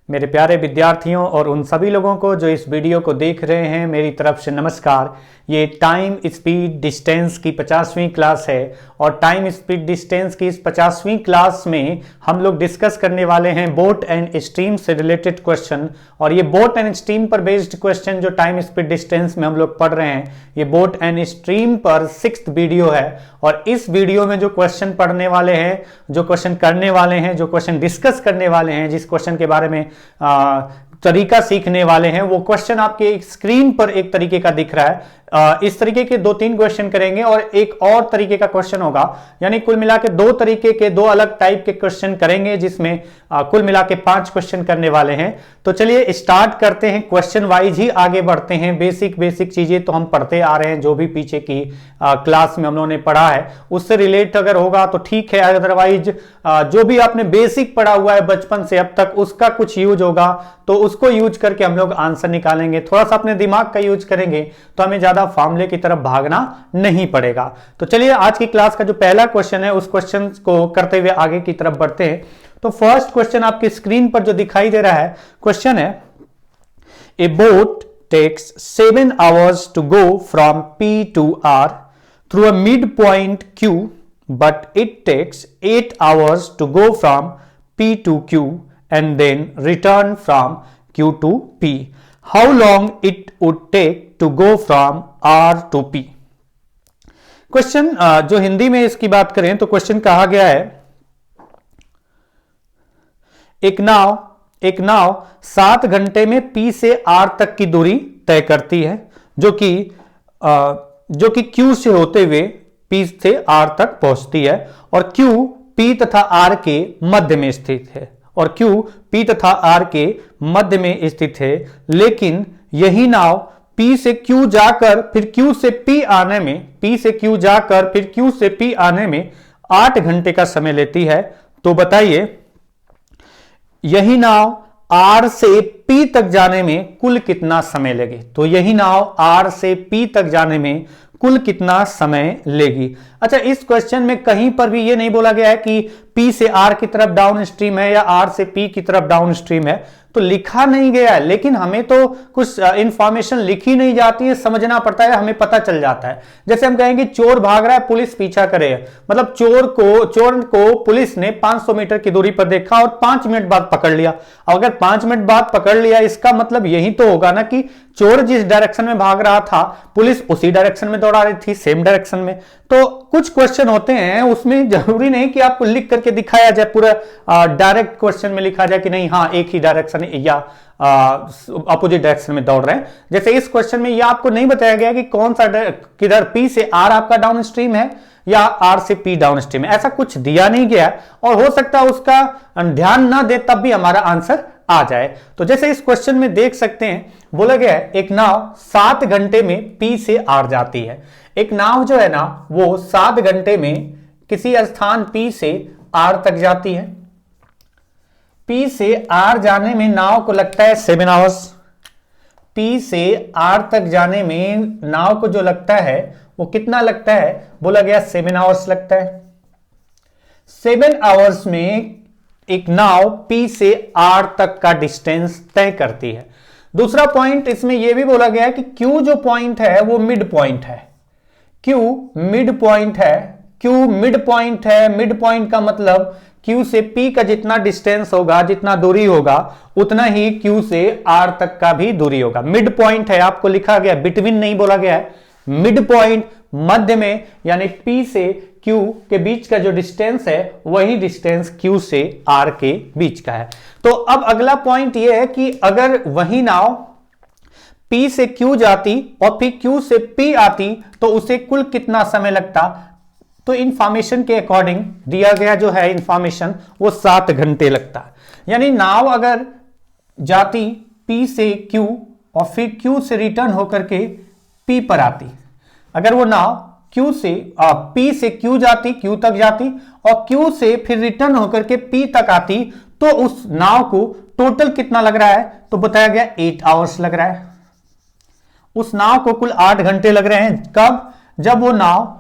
मेरे प्यारे विद्यार्थियों और उन सभी लोगों को जो इस वीडियो को देख रहे हैं, मेरी तरफ से नमस्कार। ये टाइम स्पीड डिस्टेंस की 50वीं क्लास है और टाइम स्पीड डिस्टेंस की इस 50वीं क्लास में हम लोग डिस्कस करने वाले हैं बोट एंड स्ट्रीम से रिलेटेड क्वेश्चन। और ये बोट एंड स्ट्रीम पर बेस्ड क्वेश्चन जो टाइम स्पीड डिस्टेंस में हम लोग पढ़ रहे हैं, ये बोट एंड स्ट्रीम पर 6th वीडियो है। और इस वीडियो में जो क्वेश्चन पढ़ने वाले हैं, जो क्वेश्चन करने वाले हैं, जो क्वेश्चन डिस्कस करने वाले हैं, जिस क्वेश्चन के बारे में तरीका सीखने वाले हैं, वो क्वेश्चन आपके स्क्रीन पर एक तरीके का दिख रहा है। इस तरीके के 2-3 क्वेश्चन करेंगे और एक और तरीके का क्वेश्चन होगा, यानी कुल मिला के 2 तरीके के 2 अलग टाइप के क्वेश्चन करेंगे, जिसमें कुल मिला के 5 क्वेश्चन करने वाले हैं। तो चलिए स्टार्ट करते हैं, क्वेश्चन वाइज ही आगे बढ़ते हैं। बेसिक चीजें तो हम पढ़ते आ रहे हैं, जो भी पीछे की क्लास में हम लोगों ने पढ़ा है उससे रिलेट अगर होगा तो ठीक है, अदरवाइज जो भी आपने बेसिक पढ़ा हुआ है बचपन से अब तक उसका कुछ यूज होगा तो उसको यूज करके हम लोग आंसर निकालेंगे। थोड़ा सा अपने दिमाग का यूज करेंगे तो हमें ज्यादा फॉर्मूले की तरफ भागना नहीं पड़ेगा। तो चलिए आज की क्लास का जो पहला क्वेश्चन है उस क्वेश्चन को करते हुए आगे की तरफ बढ़ते हैं। तो फर्स्ट क्वेश्चन आपकी स्क्रीन पर जो दिखाई दे रहा है, क्वेश्चन है a boat takes 7 hours to go from P to R through a midpoint Q, but it takes 8 hours to go from P to Q and then return from Q to P. How long it would take to go from R to P? Question जो हिंदी में इसकी बात करें तो question कहा गया है, एक नाव 7 घंटे में P से R तक की दूरी तय करती है, जो कि Q से होते हुए P से R तक पहुंचती है और Q P तथा R के मध्य में स्थित है लेकिन यही नाव P से Q जाकर फिर Q से P आने में 8 घंटे का समय लेती है। तो बताइए यही नाव R से P तक जाने में कुल कितना समय लेगी? तो यही नाव R से P तक जाने में कुल कितना समय लेगी? अच्छा, इस क्वेश्चन में कहीं पर भी ये नहीं बोला गया है कि P से R की तरफ डाउन स्ट्रीम है या R से P की तरफ डाउन स्ट्रीम है, तो लिखा नहीं गया है। लेकिन हमें तो कुछ इंफॉर्मेशन लिखी नहीं जाती है, समझना पड़ता है, हमें पता चल जाता है। जैसे हम कहेंगे चोर भाग रहा है, पुलिस पीछा करे, मतलब चोर को पुलिस ने 500 मीटर की दूरी पर देखा और 5 मिनट बाद पकड़ लिया। अगर 5 मिनट बाद पकड़ लिया, इसका मतलब यही तो होगा ना कि चोर जिस डायरेक्शन में भाग रहा था पुलिस उसी डायरेक्शन में दौड़ा रही थी, सेम डायरेक्शन में। तो कुछ क्वेश्चन होते हैं उसमें जरूरी नहीं कि आपको लिख करके दिखाया जाए, पूरा डायरेक्ट क्वेश्चन में लिखा जाए कि नहीं हाँ एक ही डायरेक्शन या अपोजिट डायरेक्शन में दौड़ रहे हैं। जैसे इस क्वेश्चन में यह आपको नहीं बताया गया कि कौन सा किधर P से R आपका डाउन स्ट्रीम है या R से P डाउन स्ट्रीम है, ऐसा कुछ दिया नहीं गया है और हो सकता है उसका ध्यान ना दे तब भी हमारा आंसर आ जाए। तो जैसे इस क्वेश्चन में देख सकते हैं, बोला गया है एक नाव 7 घंटे में P से R जाती है। एक नाव जो है ना वो 7 घंटे में किसी स्थान P से R तक जाती है। P से R जाने में नाव को लगता है 7 hours। P से R तक जाने में नाव को जो लगता है वो कितना लगता है? बोला गया 7 hours लगता है। 7 hours में एक नाव P से R तक का डिस्टेंस तय करती है। दूसरा पॉइंट इसमें यह भी बोला गया है कि Q जो पॉइंट है वो मिड पॉइंट है। Q मिड पॉइंट है। मिड पॉइंट का मतलब Q से P का जितना डिस्टेंस होगा, जितना दूरी होगा, उतना ही Q से R तक का भी दूरी होगा। मिड पॉइंट है, आपको लिखा गया, बिटवीन नहीं बोला गया है। मिड पॉइंट मध्य में, यानी P से Q के बीच का जो डिस्टेंस है वही डिस्टेंस Q से R के बीच का है। तो अब अगला पॉइंट यह है कि अगर वही नाव P से Q जाती और फिर Q से P आती तो उसे कुल कितना समय लगता? तो इंफॉर्मेशन के अकॉर्डिंग दिया गया जो है इंफॉर्मेशन वो 7 घंटे लगता। यानी नाव अगर जाती P से Q और फिर Q से रिटर्न होकर के P पर आती, अगर वो नाव P से Q जाती, Q तक जाती और Q से फिर रिटर्न होकर के P तक आती, तो उस नाव को टोटल कितना लग रहा है? तो बताया गया 8 hours लग रहा है। उस नाव को कुल 8 घंटे लग रहे हैं। कब? जब वो नाव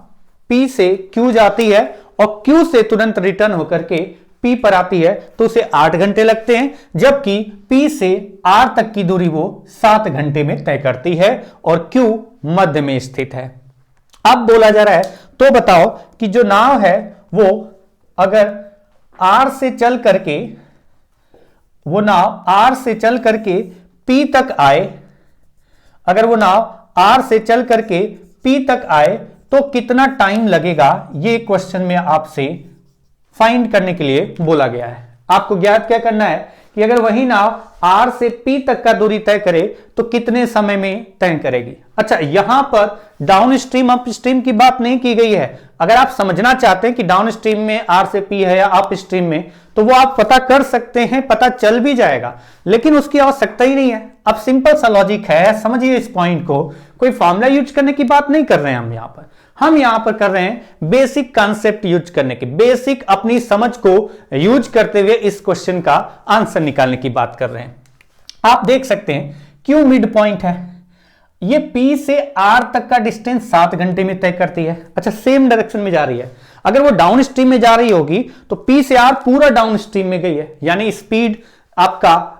P से Q जाती है और Q से तुरंत रिटर्न होकर के P पर आती है तो उसे 8 घंटे लगते हैं, जबकि P से R तक की दूरी वो 7 घंटे में तय करती है और Q मध्य में स्थित है। अब बोला जा रहा है तो बताओ कि जो नाव है वो अगर R से चल करके P तक आए, अगर वो नाव R से चल करके P तक आए तो कितना टाइम लगेगा, ये क्वेश्चन में आपसे फाइंड करने के लिए बोला गया है। आपको ज्ञात क्या करना है कि अगर वही नाव R से P तक का दूरी तय करे तो कितने समय में तय करेगी। अच्छा, यहां पर डाउन स्ट्रीम अप स्ट्रीम की बात नहीं की गई है। अगर आप समझना चाहते हैं कि डाउन स्ट्रीम में R से P है या अप स्ट्रीम में, तो वो आप पता कर सकते हैं, पता चल भी जाएगा, लेकिन उसकी आवश्यकता ही नहीं है। अब सिंपल सा लॉजिक है, समझिए इस पॉइंट को। कोई फॉर्मूला यूज करने की बात नहीं कर रहे हैं हम यहां पर कर रहे हैं बेसिक कॉन्सेप्ट यूज करने की, बेसिक अपनी समझ को यूज करते हुए इस क्वेश्चन का आंसर निकालने की बात कर रहे हैं। आप देख सकते हैं Q मिड पॉइंट है, ये P से R तक का डिस्टेंस 7 घंटे में तय करती है। अच्छा, सेम डायरेक्शन में जा रही है। अगर वो डाउन स्ट्रीम में जा रही होगी तो P से R पूरा डाउन स्ट्रीम में गई है, यानी स्पीड आपका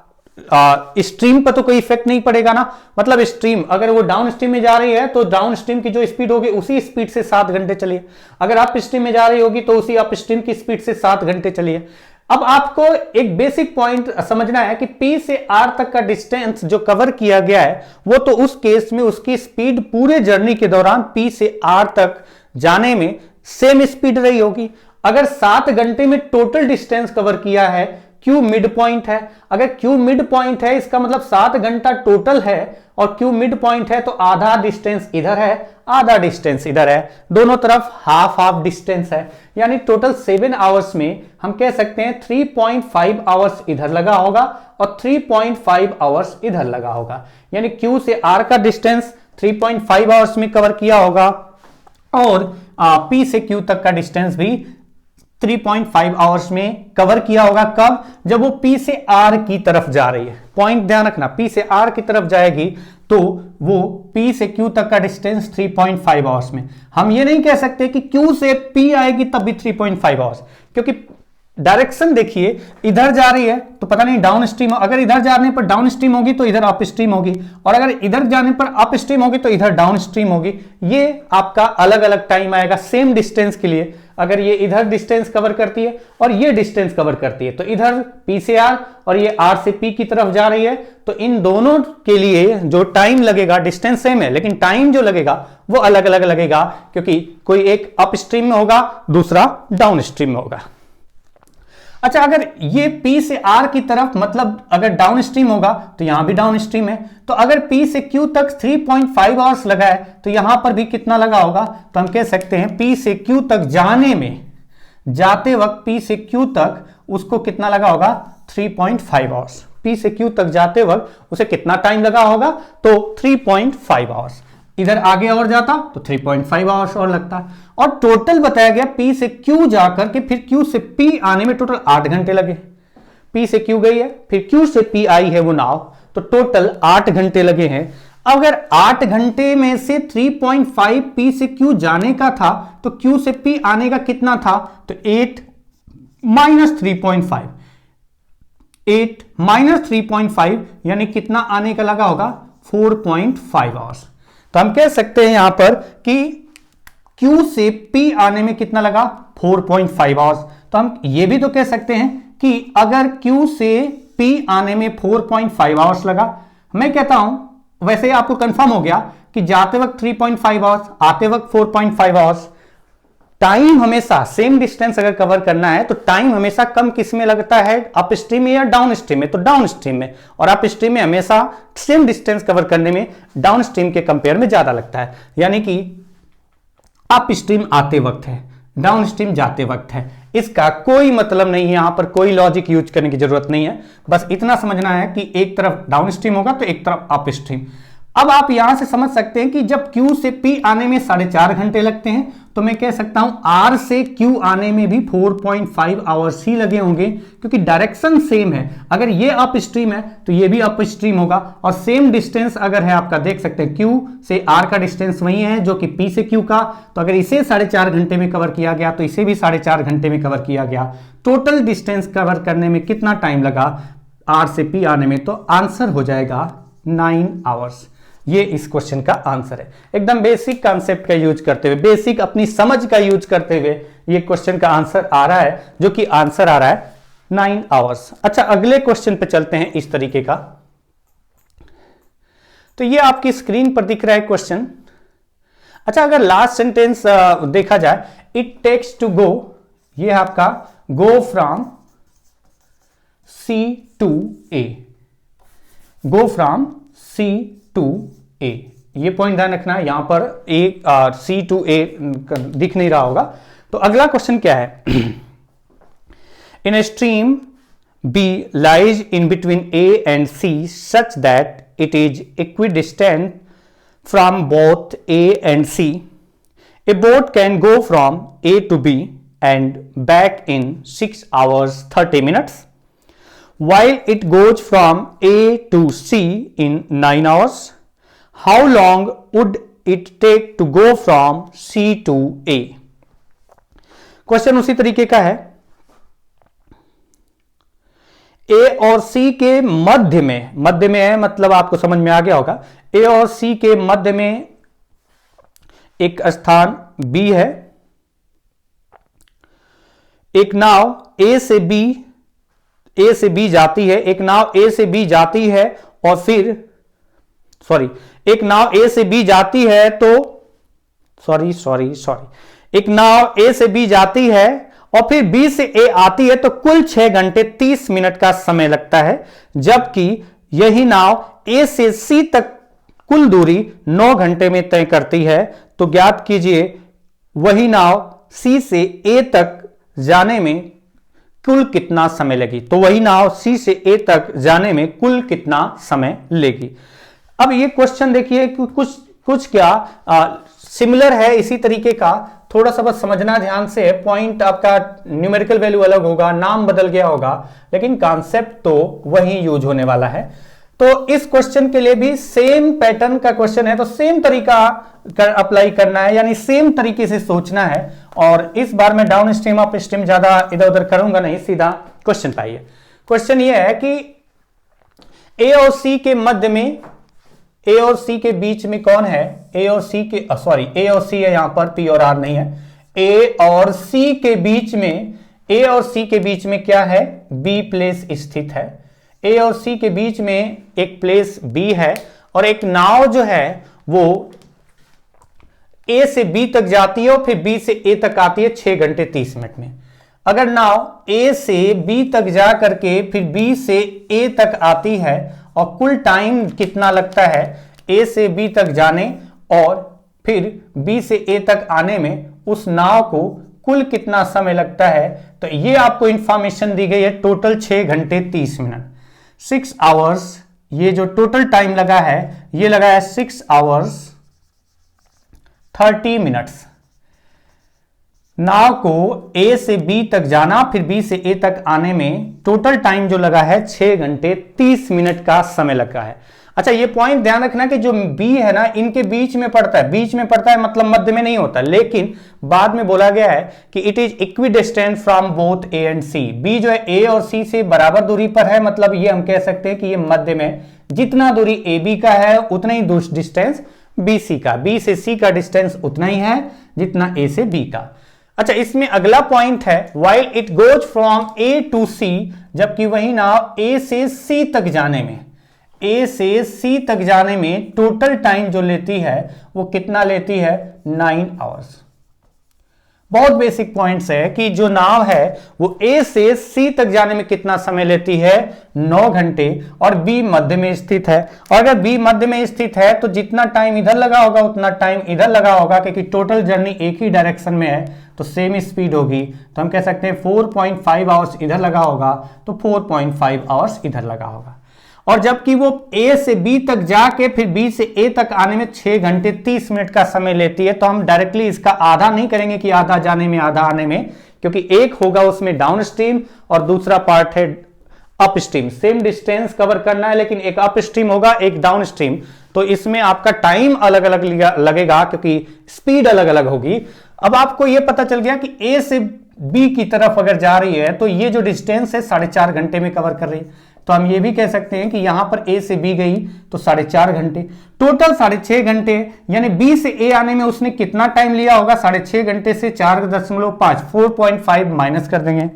स्ट्रीम पर तो कोई इफेक्ट नहीं पड़ेगा ना। मतलब स्ट्रीम अगर वो डाउन स्ट्रीम में जा रही है तो डाउन स्ट्रीम की जो स्पीड होगी उसी स्पीड से 7 घंटे चलिए। अगर अप स्ट्रीम में जा रही होगी तो उसी अप स्ट्रीम की स्पीड से 7 घंटे चलिए। अब आपको एक बेसिक पॉइंट समझना है कि P से R तक का डिस्टेंस जो कवर किया गया है वो तो उस केस में उसकी स्पीड पूरे जर्नी के दौरान P से R तक जाने में सेम स्पीड रही होगी। अगर 7 घंटे में टोटल डिस्टेंस कवर किया है, Q मिड पॉइंट है। अगर Q मिड पॉइंट है इसका मतलब 7 घंटा टोटल है और Q मिड पॉइंट है तो आधा डिस्टेंस इधर है, आधा डिस्टेंस इधर है, दोनों तरफ हाफ हाफ डिस्टेंस है। यानी टोटल 7 आवर्स में हम कह सकते हैं 3.5 आवर्स इधर लगा होगा और 3.5 आवर्स इधर लगा होगा। यानी Q से R का डिस्टेंस 3.5 आवर्स में कवर किया होगा और P से Q तक का डिस्टेंस भी 3.5 आवर्स में कवर किया होगा। कब? जब वो P से R की तरफ जा रही है। पॉइंट ध्यान रखना, P से R की तरफ जाएगी तो वो P से Q तक का डिस्टेंस 3.5 आवर्स में। हम ये नहीं कह सकते कि Q से P आएगी तब भी 3.5 आवर्स, क्योंकि डायरेक्शन देखिए, इधर जा रही है तो पता नहीं डाउन स्ट्रीम, अगर इधर जाने पर डाउन स्ट्रीम होगी तो इधर अप स्ट्रीम होगी, और अगर इधर जाने पर अप स्ट्रीम होगी तो इधर डाउन स्ट्रीम होगी। ये आपका अलग अलग टाइम आएगा सेम डिस्टेंस के लिए। अगर ये इधर डिस्टेंस कवर करती है और ये डिस्टेंस कवर करती है तो इधर P से R और ये R से P की तरफ जा रही है, तो इन दोनों के लिए जो टाइम लगेगा, डिस्टेंस सेम है लेकिन टाइम जो लगेगा वो अलग अलग लगेगा, क्योंकि कोई एक अप स्ट्रीम में होगा, दूसरा डाउन स्ट्रीम में होगा। अच्छा, अगर ये P से R की तरफ, मतलब अगर डाउन स्ट्रीम होगा तो यहां भी डाउन स्ट्रीम है, तो अगर P से Q तक 3.5 आवर्स लगा है तो यहां पर भी कितना लगा होगा? तो हम कह सकते हैं P से Q तक जाने में, जाते वक्त P से Q तक उसको कितना लगा होगा? 3.5 आवर्स। P से Q तक जाते वक्त उसे कितना टाइम लगा होगा? तो 3.5 आवर्स। इधर आगे और जाता तो 3.5 आवर्स और लगता, और टोटल बताया गया P से Q जाकर के फिर Q से P आने में टोटल 8 घंटे लगे। P से Q गई है, फिर Q से P आई है वो नाव, तो टोटल 8 घंटे लगे हैं। अगर 8 घंटे में से 3.5 P से Q जाने का था तो Q से P आने का कितना था? तो 8 माइनस 3.5, 8 माइनस 3.5 यानी कितना आने का लगा होगा? 4.5 आवर्स। तो हम कह सकते हैं यहां पर कि Q से P आने में कितना लगा? 4.5 आवर्स। तो हम ये भी तो कह सकते हैं कि अगर Q से P आने में 4.5 आवर्स लगा, मैं कहता हूं, वैसे ही आपको कंफर्म हो गया कि जाते वक्त 3.5 आवर्स, आते वक्त 4.5 आवर्स। टाइम हमेशा सेम डिस्टेंस अगर कवर करना है तो टाइम हमेशा कम किस में लगता है? अप स्ट्रीम में या डाउन स्ट्रीम में? तो डाउन स्ट्रीम में। और अप स्ट्रीम में हमेशा सेम डिस्टेंस कवर करने में डाउन स्ट्रीम के कंपेयर में ज्यादा लगता है। यानी कि अप स्ट्रीम आते वक्त है, डाउन स्ट्रीम जाते वक्त है। इसका कोई मतलब नहीं है, यहां पर कोई लॉजिक यूज करने की जरूरत नहीं है, बस इतना समझना है कि एक तरफ डाउन स्ट्रीम होगा तो एक तरफ अप स्ट्रीम। अब आप यहां से समझ सकते हैं कि जब Q से P आने में 4.5 घंटे लगते हैं तो मैं कह सकता हूं आर से क्यू आने में भी 4.5 आवर्स ही लगे होंगे, क्योंकि डायरेक्शन सेम है। अगर ये अप स्ट्रीम है तो ये भी अप स्ट्रीम होगा, और सेम डिस्टेंस अगर है आपका, देख सकते हैं क्यू से आर का डिस्टेंस वही है जो कि पी से क्यू का। तो अगर इसे 4.5 घंटे में कवर किया गया तो इसे भी 4.5 घंटे में कवर किया गया। टोटल डिस्टेंस कवर करने में कितना टाइम लगा आर से पी आने में, तो आंसर हो जाएगा 9 आवर्स। ये इस क्वेश्चन का आंसर है। एकदम बेसिक कॉन्सेप्ट का यूज करते हुए, बेसिक अपनी समझ का यूज करते हुए ये क्वेश्चन का आंसर आ रहा है, जो कि आंसर आ रहा है 9 आवर्स। अच्छा, अगले क्वेश्चन पे चलते हैं इस तरीके का। तो ये आपकी स्क्रीन पर दिख रहा है क्वेश्चन। अच्छा, अगर लास्ट सेंटेंस देखा जाए, इट टेक्स टू गो, ये है आपका go from C to A, go from C to A, ये पॉइंट ध्यान रखना है। यहां पर ए सी टू ए दिख नहीं रहा होगा। तो अगला क्वेश्चन क्या है, in a stream B lies in between A and C such that it is equidistant from both A and C, a boat can go from A to B and back in 6 hours 30 minutes, while it goes from A to C in 9 hours. How long would it take to go from C to A? Question उसी तरीके का है। A और C के मध्य में है, मतलब आपको समझ में आ गया होगा। A और C के मध्य में एक स्थान B है, एक नाव A से B जाती है, एक नाव A से B जाती है और फिर एक नाव A से B जाती है तो एक नाव A से B जाती है और फिर B से A आती है, तो कुल 6 घंटे 30 मिनट का समय लगता है, जबकि यही नाव A से C तक कुल दूरी 9 घंटे में तय करती है। तो ज्ञात कीजिए वही नाव C से A तक जाने में कुल कितना समय लगी। तो वही नाव सी से ए तक जाने में कुल कितना समय लेगी। अब ये क्वेश्चन देखिए कुछ क्या सिमिलर है, इसी तरीके का, थोड़ा सा बस समझना ध्यान से। पॉइंट आपका न्यूमेरिकल वैल्यू अलग होगा, नाम बदल गया होगा, लेकिन कॉन्सेप्ट तो वही यूज होने वाला है। तो इस क्वेश्चन के लिए भी सेम पैटर्न का क्वेश्चन है, तो सेम तरीका अप्लाई करना है, यानी सेम तरीके से सोचना है। और इस बार मैं डाउन स्ट्रीम अप स्ट्रीम ज्यादा इधर उधर करूंगा नहीं, सीधा क्वेश्चन पाइए। क्वेश्चन ये है कि ए और सी के मध्य में, ए और सी के बीच में कौन है, ए और सी है यहां पर, पी और आर नहीं है। ए और सी के बीच में क्या है, बी प्लेस स्थित है। ए और सी के बीच में एक प्लेस बी है, और एक नाव जो है वो ए से बी तक जाती है और फिर बी से ए तक आती है 6 घंटे 30 मिनट में। अगर नाव ए से बी तक जा करके फिर बी से ए तक आती है, और कुल टाइम कितना लगता है ए से बी तक जाने और फिर बी से ए तक आने में, उस नाव को कुल कितना समय लगता है, तो ये आपको इंफॉर्मेशन दी गई है। टोटल 6 घंटे 30 मिनट, 6 आवर्स, ये जो टोटल टाइम लगा है ये लगा है 6 आवर्स 30 मिनट्स। नाव को ए से बी तक जाना फिर बी से ए तक आने में टोटल टाइम जो लगा है 6 घंटे 30 मिनट का समय लगा है। अच्छा, ये पॉइंट ध्यान रखना कि जो बी है ना, इनके बीच में पड़ता है, मतलब मध्य में नहीं होता, लेकिन बाद में बोला गया है कि it is equidistant from both A and C. B जो है ए और सी से बराबर दूरी पर है, मतलब ये हम कह सकते हैं कि ये मध्य में, जितना दूरी ए बी का है उतना ही डिस्टेंस बी सी का, बी से सी का डिस्टेंस उतना ही है जितना ए से बी का। अच्छा, इसमें अगला पॉइंट है while it goes from A to C, जबकि वही नाव ए से सी तक जाने में टोटल टाइम जो लेती है वो कितना लेती है, 9 आवर्स। बहुत बेसिक पॉइंट्स है कि जो नाव है वो ए से सी तक जाने में कितना समय लेती है, 9 घंटे, और बी मध्य में स्थित है। और अगर बी मध्य में स्थित है तो जितना टाइम इधर लगा होगा उतना टाइम इधर लगा होगा, क्योंकि टोटल जर्नी एक ही डायरेक्शन में है तो सेम स्पीड होगी। तो हम कह सकते हैं 4.5 आवर्स इधर लगा होगा तो 4.5 आवर्स इधर लगा होगा। और जबकि वो ए से बी तक जाके फिर बी से ए तक आने में 6 घंटे 30 मिनट का समय लेती है, तो हम डायरेक्टली इसका आधा नहीं करेंगे कि आधा जाने में आधा आने में, क्योंकि एक होगा उसमें डाउन स्ट्रीम और दूसरा पार्ट है up stream. Same distance cover करना है लेकिन एक अप स्ट्रीम होगा एक डाउन स्ट्रीम, तो इसमें आपका टाइम अलग अलग लगेगा क्योंकि स्पीड अलग अलग होगी। अब आपको यह पता चल गया कि ए से बी की तरफ अगर जा रही है तो ये जो डिस्टेंस है 4.5 घंटे में कवर कर रही है, तो हम ये भी कह सकते हैं कि यहां पर ए से बी गई तो 4.5 घंटे, टोटल 6.5 घंटे, यानी बी से ए आने में उसने कितना टाइम लिया होगा, 6.5 घंटे से 4.5 4.5 माइनस कर देंगे।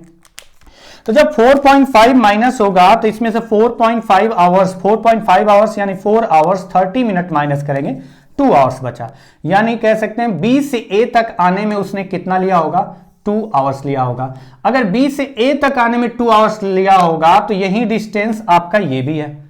तो जब 4.5 माइनस होगा तो इसमें से 4.5 आवर्स यानी 4 आवर्स 30 मिनट माइनस करेंगे, 2 आवर्स बचा। यानी कह सकते हैं बी से ए तक आने में उसने कितना लिया होगा, 2 आवर्स लिया होगा। अगर बी से ए तक आने में 2 आवर्स लिया होगा तो यही डिस्टेंस आपका ये भी है,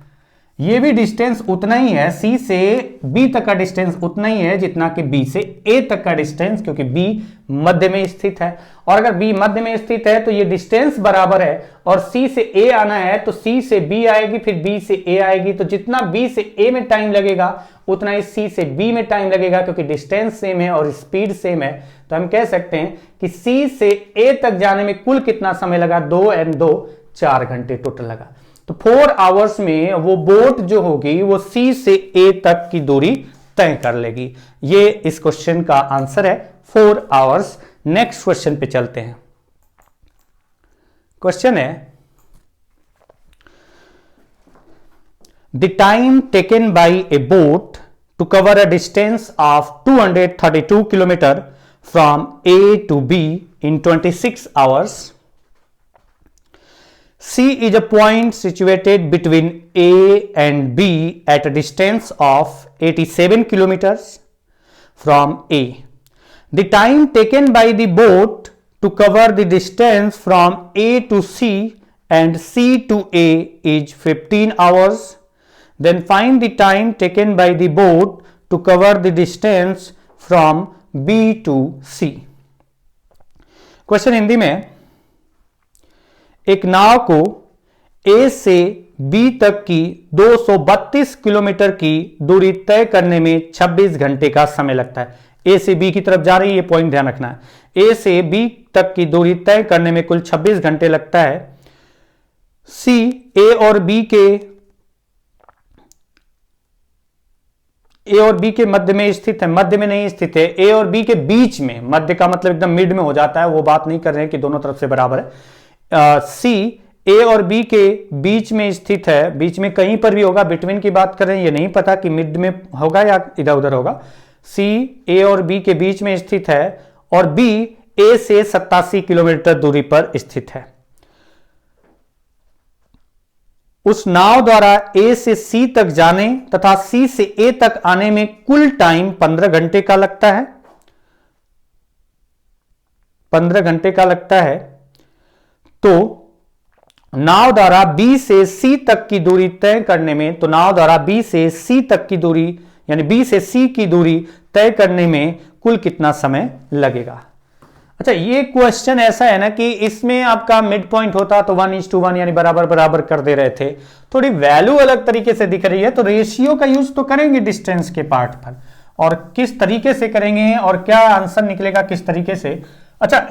ये भी डिस्टेंस उतना ही है, सी से बी तक का डिस्टेंस उतना ही है जितना कि बी से ए तक का डिस्टेंस, क्योंकि बी मध्य में स्थित है। और अगर बी मध्य में स्थित है तो ये डिस्टेंस बराबर है, और सी से ए आना है तो सी से बी आएगी फिर बी से ए आएगी, तो जितना बी से ए में टाइम लगेगा उतना ही सी से बी में टाइम लगेगा, क्योंकि डिस्टेंस सेम है और स्पीड सेम है। तो हम कह सकते हैं कि सी से ए तक जाने में कुल कितना समय लगा, 2 और 2 4 घंटे टोटल लगा। तो 4 आवर्स में वो बोट जो होगी वो सी से ए तक की दूरी तय कर लेगी। ये इस क्वेश्चन का आंसर है 4 आवर्स। नेक्स्ट क्वेश्चन पे चलते हैं। क्वेश्चन है the time taken by a boat to cover a distance of 232 kilometre from A to B in 26 hours. C is a point situated between A and B at a distance of 87 kilometers from A. The time taken by the boat to cover the distance from A to C and C to A is 15 hours. Then find the time taken by the boat to cover the distance from B to C. Question Hindi में, एक नाव को ए से B तक की 232 kilometre की दूरी तय करने में 26 घंटे का समय लगता है। ए से बी की तरफ जा रही है, ये पॉइंट ध्यान रखना है। ए से बी तक की दूरी तय करने में कुल 26 घंटे लगता है। सी ए और बी के मध्य में स्थित है, मध्य में नहीं स्थित है, ए और बी के बीच में, मध्य का मतलब एकदम मिड में हो जाता है, वो बात नहीं कर रहे हैं कि दोनों तरफ से बराबर है। सी ए और बी के बीच में स्थित है, बीच में कहीं पर भी होगा, बिटवीन की बात कर रहे हैं, ये नहीं पता कि मिड में होगा या इधर उधर होगा। सी ए और बी के बीच में स्थित है और बी ए से 87 किलोमीटर दूरी पर स्थित है। उस नाव द्वारा ए से सी तक जाने तथा सी से ए तक आने में कुल टाइम 15 घंटे का लगता है, 15 घंटे का लगता है। तो नाव द्वारा बी से सी तक की दूरी तय करने में, तो नाव द्वारा बी से सी तक की दूरी यानी बी से सी की दूरी तय करने में कुल कितना समय लगेगा। अच्छा, ये क्वेश्चन ऐसा है ना कि इसमें आपका मिड पॉइंट होता तो 1:1 यानी बराबर बराबर कर दे रहे थे, थोड़ी वैल्यू अलग तरीके से दिख रही है, तो रेशियो का यूज तो करेंगे डिस्टेंस के पार्ट पर, और किस तरीके से करेंगे और क्या आंसर निकलेगा किस तरीके से। अच्छा,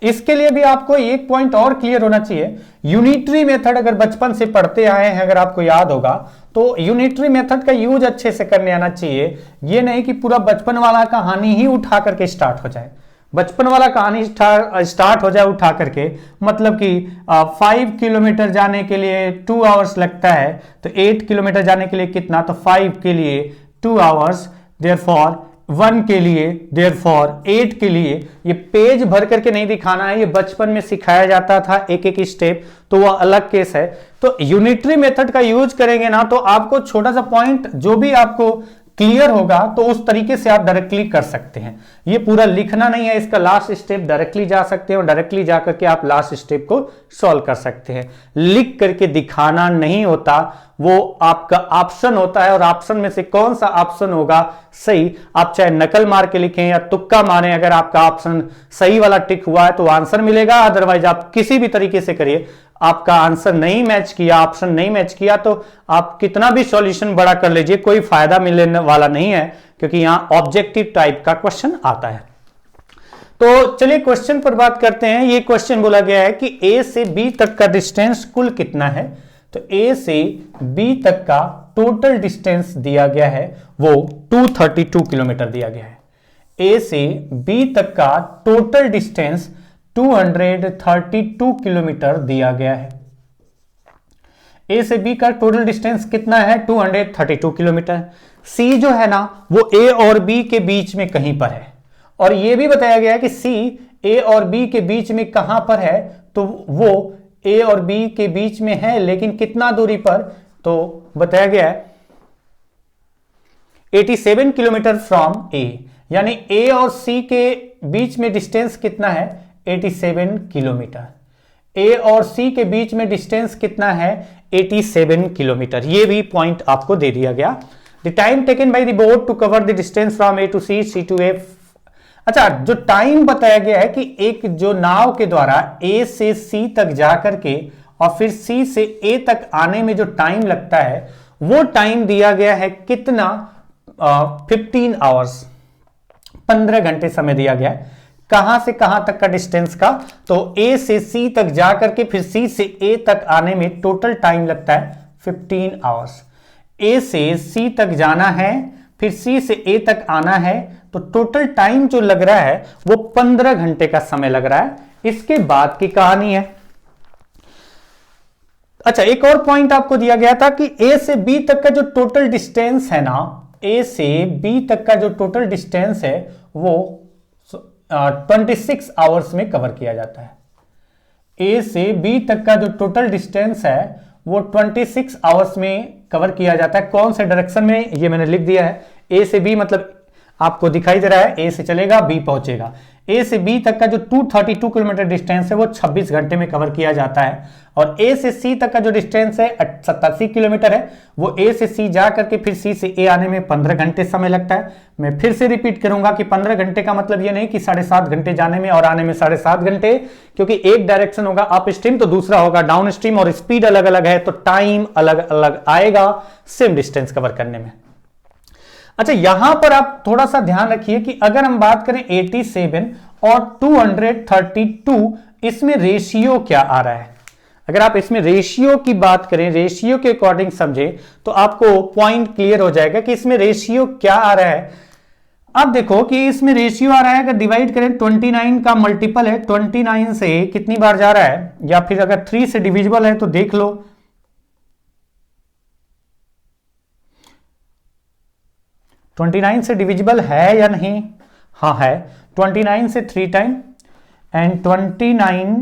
इसके लिए भी आपको एक पॉइंट और क्लियर होना चाहिए। यूनिटरी मेथड अगर बचपन से पढ़ते आए हैं, अगर आपको याद होगा, तो यूनिटरी मेथड का यूज अच्छे से करने आना चाहिए। ये नहीं कि पूरा बचपन वाला कहानी ही उठा करके स्टार्ट हो जाए, बचपन वाला कहानी स्टार्ट हो जाए उठा करके, मतलब कि 5 किलोमीटर जाने के लिए 2 आवर्स लगता है, तो 8 किलोमीटर जाने के लिए कितना, तो 5 के लिए 2 आवर्स, देयरफॉर 1 के लिए, देयरफॉर 8 के लिए। ये पेज भर करके नहीं दिखाना है, ये बचपन में सिखाया जाता था एक एक स्टेप, तो वह अलग केस है। तो यूनिटरी मेथड का यूज करेंगे ना, तो आपको छोटा सा पॉइंट जो भी आपको क्लियर होगा तो उस तरीके से आप डायरेक्टली कर सकते हैं। ये पूरा लिखना नहीं है, इसका लास्ट स्टेप डायरेक्टली जा सकते हैं और डायरेक्टली जाकर के आप लास्ट स्टेप को सॉल्व कर सकते हैं। लिख करके दिखाना नहीं होता, वो आपका ऑप्शन होता है, और ऑप्शन में से कौन सा ऑप्शन होगा सही, आप चाहे नकल मार के लिखें या तुक्का मारें, अगर आपका ऑप्शन सही वाला टिक हुआ है तो आंसर मिलेगा, अदरवाइज आप किसी भी तरीके से करिए, आपका आंसर नहीं मैच किया, ऑप्शन नहीं मैच किया, तो आप कितना भी सॉल्यूशन बड़ा कर लीजिए कोई फायदा मिलने वाला नहीं है, क्योंकि यहां ऑब्जेक्टिव टाइप का क्वेश्चन आता है। तो चलिए क्वेश्चन पर बात करते हैं। ये क्वेश्चन बोला गया है कि ए से बी तक का डिस्टेंस कुल कितना है। तो ए से बी तक का टोटल डिस्टेंस दिया गया है वो 232 किलोमीटर दिया गया है। ए से बी तक का टोटल डिस्टेंस 232 किलोमीटर दिया गया है। ए से बी का टोटल डिस्टेंस कितना है? 232 किलोमीटर। सी जो है ना वो ए और बी के बीच में कहीं पर है, और यह भी बताया गया है कि सी ए और बी के बीच में कहां पर है, तो वो ए और बी के बीच में है, लेकिन कितना दूरी पर, तो बताया गया है 87 किलोमीटर फ्रॉम ए, यानी ए और सी के बीच में डिस्टेंस कितना है? 87 किलोमीटर। ए और सी के बीच में डिस्टेंस कितना है? 87 किलोमीटर। ये भी पॉइंट आपको दे दिया गया। The time taken by the boat to cover the distance from A to C, C to A. अच्छा, जो टाइम बताया गया है कि एक जो नाव के द्वारा ए से सी तक जाकर के और फिर सी से ए तक आने में जो टाइम लगता है, वो टाइम दिया गया है कितना? 15 आवर्स, 15 घंटे समय दिया गया है। कहां से कहां तक का डिस्टेंस का? तो ए से सी तक जाकर के फिर सी से ए तक आने में टोटल टाइम लगता है 15 आवर्स। ए से सी तक जाना है, फिर सी से ए तक आना है, तो टोटल टाइम जो लग रहा है वो 15 घंटे का समय लग रहा है। इसके बाद की कहानी है। अच्छा, एक और पॉइंट आपको दिया गया था कि ए से बी तक का जो टोटल डिस्टेंस है ना, ए से बी तक का जो टोटल डिस्टेंस है वो 26 आवर्स में कवर किया जाता है। ए से बी तक का जो टोटल डिस्टेंस है वो 26 आवर्स में कवर किया जाता है। कौन से डायरेक्शन में, ये मैंने लिख दिया है। ए से बी मतलब आपको दिखाई दे रहा है, ए से चलेगा बी पहुंचेगा। ए से बी तक का जो 232 किलोमीटर डिस्टेंस है वो 26 घंटे में कवर किया जाता है। और ए से सी तक का जो डिस्टेंस है 87 किलोमीटर है, वो ए से सी जा करके फिर सी से ए आने में 15 घंटे समय लगता है। मैं फिर से रिपीट करूंगा कि 15 घंटे का मतलब ये नहीं कि 7.5 घंटे जाने में और आने में 7.5 घंटे, क्योंकि एक डायरेक्शन होगा अप स्ट्रीम तो दूसरा होगा डाउन स्ट्रीम, और स्पीड अलग अलग है तो टाइम अलग अलग आएगा सेम डिस्टेंस कवर करने में। अच्छा, यहां पर आप थोड़ा सा ध्यान रखिए कि अगर हम बात करें 87 और 232, इसमें रेशियो क्या आ रहा है। अगर आप इसमें रेशियो की बात करें, रेशियो के अकॉर्डिंग समझे, तो आपको पॉइंट क्लियर हो जाएगा कि इसमें रेशियो क्या आ रहा है। अब देखो कि इसमें रेशियो आ रहा है, अगर डिवाइड करें 29 का मल्टीपल है, 29 से कितनी बार जा रहा है, या फिर अगर 3 से डिविजिबल है तो देख लो। 29 से डिविजिबल है या नहीं? हाँ है। 29 से 3 टाइम एंड 29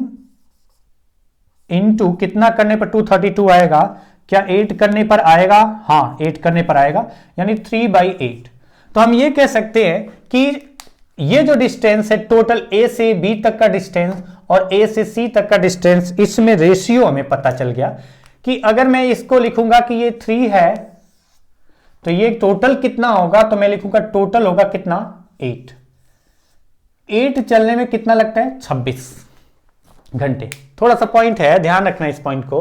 इंटू कितना करने पर 232 आएगा? क्या 8 करने पर आएगा? हाँ, 8 करने पर आएगा, यानी 3/8। तो हम ये कह सकते हैं कि ये जो डिस्टेंस है टोटल ए से बी तक का डिस्टेंस और ए से सी तक का डिस्टेंस, इसमें रेशियो हमें पता चल गया कि अगर मैं इसको लिखूंगा कि ये 3 है तो ये टोटल कितना होगा, तो मैं लिखूंगा टोटल होगा कितना? 8। 8 चलने में कितना लगता है? 26 घंटे। थोड़ा सा पॉइंट है, ध्यान रखना इस पॉइंट को,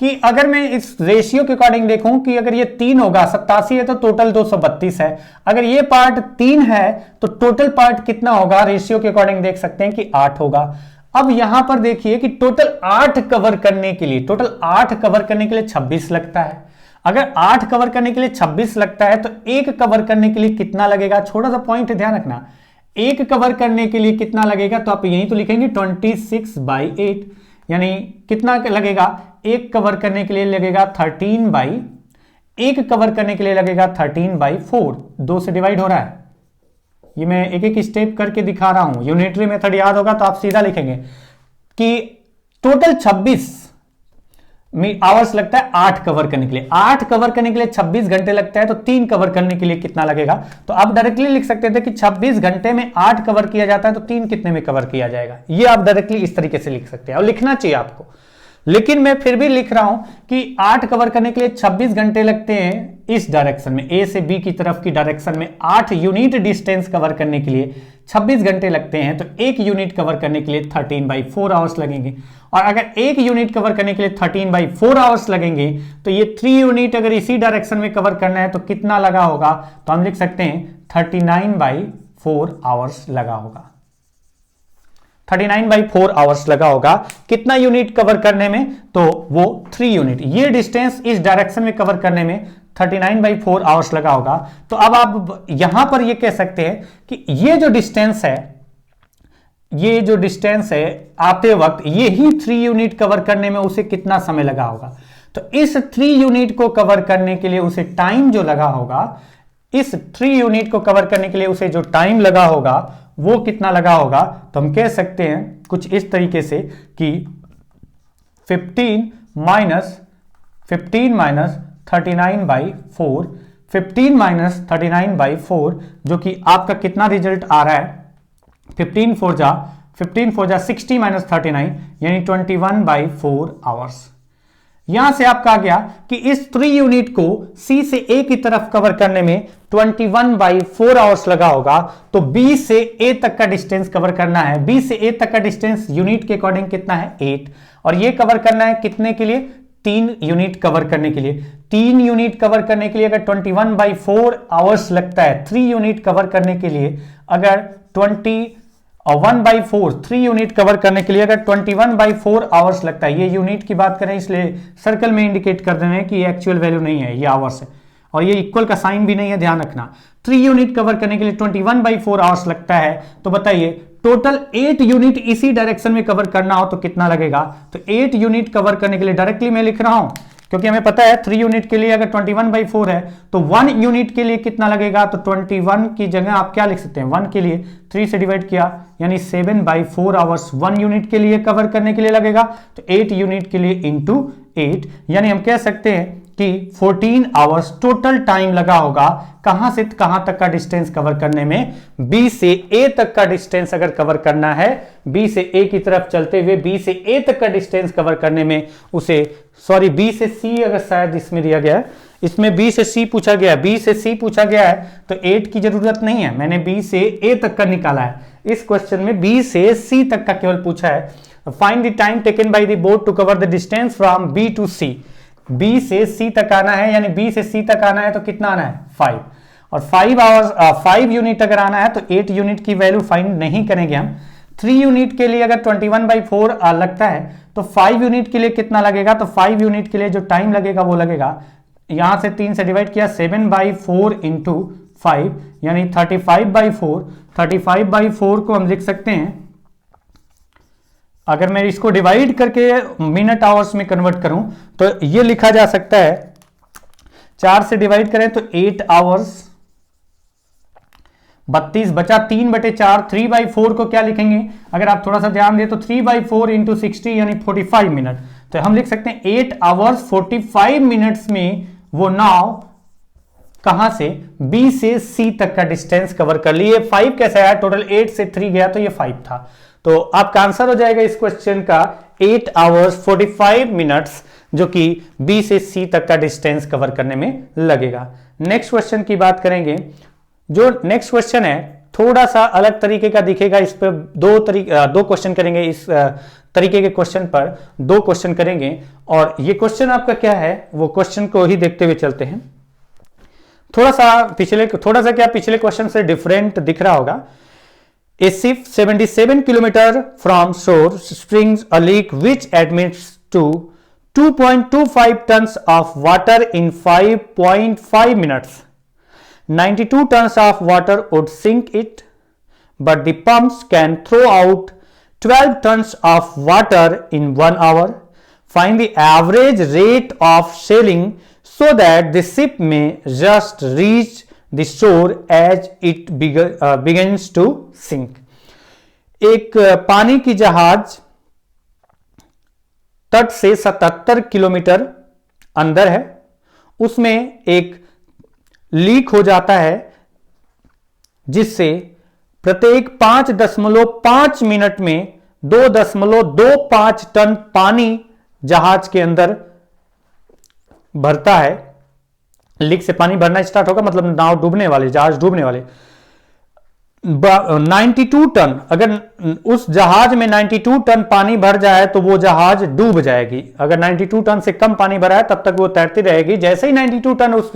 कि अगर मैं इस रेशियो के अकॉर्डिंग देखूं कि अगर ये 3 होगा, 87 है तो टोटल 232 है। अगर ये पार्ट 3 है तो टोटल पार्ट कितना होगा? रेशियो के अकॉर्डिंग देख सकते हैं कि 8 होगा। अब यहां पर देखिए कि टोटल 8 कवर करने के लिए, टोटल 8 कवर करने के लिए 26 लगता है। अगर 8 कवर करने के लिए 26 लगता है तो 1 कवर करने के लिए कितना लगेगा? छोटा सा पॉइंट ध्यान रखना, 1 कवर करने के लिए कितना लगेगा, तो आप यहीं तो लिखेंगे 26/8, यानी कितना लगेगा? 1 कवर करने के लिए लगेगा 1 कवर करने के लिए लगेगा 13/4। 2 से डिवाइड हो रहा है। ये मैं एक एक स्टेप करके दिखा रहा हूं। यूनिटरी मेथड याद होगा तो आप सीधा लिखेंगे कि टोटल 26 आवर्स लगता है 8 कवर करने के लिए। 8 कवर करने के लिए 26 घंटे लगता है, तो 3 कवर करने के लिए कितना लगेगा? तो आप डायरेक्टली लिख सकते थे कि 26 घंटे में 8 कवर किया जाता है तो 3 कितने में कवर किया जाएगा। ये आप डायरेक्टली इस तरीके से लिख सकते हैं, और लिखना चाहिए आपको। लेकिन मैं फिर भी लिख रहा हूं कि 8 कवर करने के लिए 26 घंटे लगते हैं इस डायरेक्शन में, ए से बी की तरफ की डायरेक्शन में 8 यूनिट डिस्टेंस कवर करने के लिए 26 घंटे लगते हैं, तो 1 यूनिट कवर करने के लिए 13/4 आवर्स लगेंगे। और अगर 1 यूनिट कवर करने के लिए 13/4 आवर्स लगेंगे, तो ये 3 यूनिट अगर इसी डायरेक्शन में कवर करना है तो कितना लगा होगा, तो हम लिख सकते हैं 39/4 आवर्स लगा होगा। 39/4 आवर्स लगा होगा। कितना यूनिट कवर करने में, तो वो 3 यूनिट। ये डिस्टेंस इस डायरेक्शन में कवर करने में 39/4 आवर्स लगा होगा। तो अब आप यहां पर ये कह सकते हैं कि ये जो डिस्टेंस है आते वक्त यही 3 यूनिट कवर करने में उसे कितना समय लगा होगा। तो इस 3 यूनिट को कवर करने के लिए उसे टाइम जो लगा होगा, इस 3 यूनिट को कवर करने के लिए उसे जो टाइम लगा होगा वो कितना लगा होगा, तो हम कह सकते हैं कुछ इस तरीके से कि 15 माइनस 39/4, 15 - 39/4 जो कि आपका कितना रिजल्ट आ रहा है, 15 4 जा 60 - 39 यानी 21/4 आवर्स। यहां से आपका आ गया कि इस 3 यूनिट को सी से ए की तरफ कवर करने में 21/4 आवर्स लगा होगा। तो बी से ए तक का डिस्टेंस कवर करना है, बी से ए तक का डिस्टेंस यूनिट के अकॉर्डिंग कितना है 8, और ये कवर करना है कितने के लिए, 3 यूनिट कवर करने के लिए। 3 यूनिट कवर करने के लिए अगर 21/4 आवर्स लगता है, 3 यूनिट कवर करने के लिए अगर 1/4 3 यूनिट कवर करने के लिए अगर 21/4 आवर्स लगता है, ये यूनिट की बात करें इसलिए सर्कल में इंडिकेट कर देना है कि ये एक्चुअल वैल्यू नहीं है, ये आवर्स है, और ये इक्वल का साइन भी नहीं है, ध्यान रखना। 3 यूनिट कवर करने के लिए 21/4 आवर्स लगता है, तो बताइए टोटल 8 यूनिट इसी डायरेक्शन में कवर करना हो तो कितना लगेगा। तो 8 यूनिट कवर करने के लिए डायरेक्टली मैं लिख रहा हूं क्योंकि हमें पता है 3 यूनिट के लिए अगर 21/4 है तो 1 यूनिट के लिए कितना लगेगा, तो 21 की जगह आप क्या लिख सकते हैं, 1 के लिए 3 से डिवाइड किया यानी 7/4 आवर्स 1 यूनिट के लिए कवर करने के लिए लगेगा। तो 8 यूनिट के लिए इंटू 8 यानी हम कह सकते हैं कि 14 आवर्स टोटल टाइम लगा होगा कहां से कहां तक का डिस्टेंस कवर करने में, बी से ए तक का डिस्टेंस अगर कवर करना है, बी से ए की तरफ चलते हुए बी से ए तक का डिस्टेंस कवर करने में उसे, सॉरी बी से सी अगर शायद इसमें दिया गया है, इसमें बी से सी पूछा गया है, बी से सी पूछा गया है तो 8 की जरूरत नहीं है, मैंने बी से ए तक का निकाला है। इस क्वेश्चन में बी से सी तक का केवल पूछा है। Find the time taken by the boat to cover the distance from B to C. B से सी तक आना है यानी बी से सी तक आना है तो कितना आना है 5, और 5 यूनिट अगर आना है तो 8 यूनिट की वैल्यू फाइंड नहीं करेंगे हम। 3 यूनिट के लिए अगर 21/4 लगता है तो 5 यूनिट के लिए कितना लगेगा, तो 5 यूनिट के लिए जो टाइम लगेगा वो लगेगा, यहां से 3 से डिवाइड किया 7/4 इंटू 5 यानी 35/4। 35/4 को हम लिख सकते हैं, अगर मैं इसको डिवाइड करके मिनट आवर्स में कन्वर्ट करूं तो ये लिखा जा सकता है, 4 से डिवाइड करें तो 8 आवर्स 32 बचा 3/4, 3/4 को क्या लिखेंगे, अगर आप थोड़ा सा ध्यान दें तो 3/4 इंटू 60 यानी 45 मिनट। तो हम लिख सकते हैं 8 आवर्स 45 मिनट्स में वो नाव कहां से, बी से सी तक का डिस्टेंस कवर कर लिए। 5 कैसे आया, टोटल 8 से 3 गया तो ये 5 था। तो आपका आंसर हो जाएगा इस क्वेश्चन का 8 आवर्स 45 मिनट्स, जो कि बी से सी तक का डिस्टेंस कवर करने में लगेगा। नेक्स्ट क्वेश्चन की बात करेंगे। जो नेक्स्ट क्वेश्चन है थोड़ा सा अलग तरीके का दिखेगा, इस पर दो क्वेश्चन करेंगे, इस तरीके के क्वेश्चन पर 2 क्वेश्चन करेंगे। और ये क्वेश्चन आपका क्या है वो क्वेश्चन को ही देखते हुए चलते हैं। थोड़ा सा क्या पिछले क्वेश्चन से डिफरेंट दिख रहा होगा। A ship 77 km from shore springs a leak which admits to 2.25 tons of water in 5.5 minutes. 92 tons of water would sink it, but the pumps can throw out 12 tons of water in 1 hour. Find the average rate of sailing so that the ship may just reach the shore as it begins to sink. एक पानी की जहाज तट से 77 kilometre अंदर है, उसमें एक लीक हो जाता है जिससे प्रत्येक 5.5 मिनट में 2.25 टन पानी जहाज के अंदर भरता है, लीक से पानी भरना स्टार्ट होगा, मतलब नाव डूबने वाले, जहाज डूबने वाले, 92 टन, अगर उस जहाज में 92 टन पानी भर जाए तो वो जहाज डूब जाएगी। अगर 92 टन से कम पानी भरा है तब तक वो तैरती रहेगी, जैसे ही 92 टन उस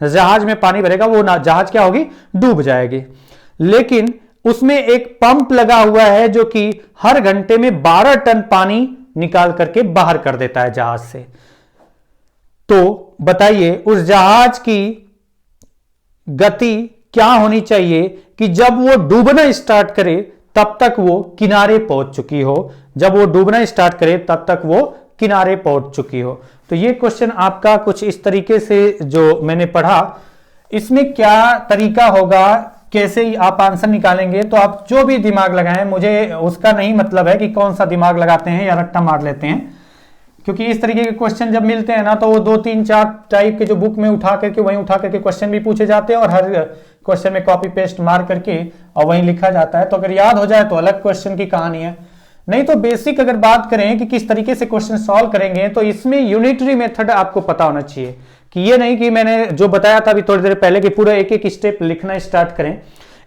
जहाज में पानी भरेगा वो जहाज क्या होगी, डूब जाएगी। लेकिन उसमें एक पंप लगा हुआ है जो कि हर घंटे में 12 टन पानी निकाल करके बाहर कर देता है जहाज से। तो बताइए उस जहाज की गति क्या होनी चाहिए कि जब वो डूबना स्टार्ट करे तब तक वो किनारे पहुंच चुकी हो, जब वो डूबना स्टार्ट करे तब तक वो किनारे पहुंच चुकी हो। तो ये क्वेश्चन आपका कुछ इस तरीके से जो मैंने पढ़ा, इसमें क्या तरीका होगा, कैसे आप आंसर निकालेंगे, तो आप जो भी दिमाग लगाएं, मुझे उसका नहीं मतलब है कि कौन सा दिमाग लगाते हैं या रट्टा मार लेते हैं, क्योंकि इस तरीके के क्वेश्चन जब मिलते हैं ना तो वो 2 3 4 टाइप के जो बुक में उठा करके वहीं उठा करके क्वेश्चन भी पूछे जाते हैं और हर क्वेश्चन में कॉपी पेस्ट मार करके और वहीं लिखा जाता है। तो अगर याद हो जाए तो अलग क्वेश्चन की कहानी है, नहीं तो बेसिक अगर बात करें कि किस तरीके से क्वेश्चन सॉल्व करेंगे तो इसमें यूनिटरी मेथड आपको पता होना चाहिए कि ये नहीं कि मैंने जो बताया था अभी थोड़ी देर पहले कि पूरा एक एक स्टेप लिखना स्टार्ट करें।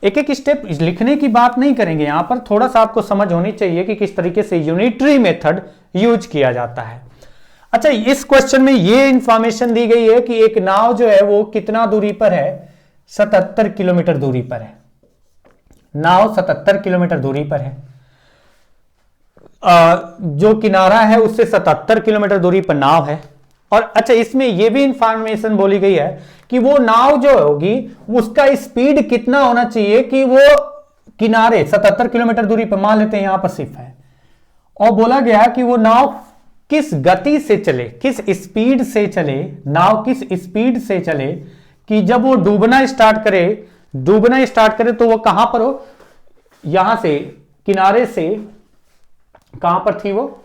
एक एक स्टेप लिखने की बात नहीं करेंगे, यहां पर थोड़ा सा आपको समझ होनी चाहिए कि किस तरीके से यूनिटरी मेथड यूज किया जाता है। अच्छा, इस क्वेश्चन में ये इंफॉर्मेशन दी गई है कि एक नाव जो है वो कितना दूरी पर है, 77 किलोमीटर दूरी पर है। नाव 77 किलोमीटर दूरी पर है, जो किनारा है उससे 77 किलोमीटर दूरी पर नाव है। और अच्छा, इसमें यह भी इंफॉर्मेशन बोली गई है कि वो नाव जो होगी उसका स्पीड कितना होना चाहिए कि वो किनारे 77 किलोमीटर दूरी पर, मान लेते हैं यहां पर सिर्फ है, और बोला गया कि वो नाव किस गति से चले, किस स्पीड से चले, नाव किस स्पीड से चले कि जब वो डूबना स्टार्ट करे तो वो कहां पर हो, यहां से किनारे से कहां पर थी, वो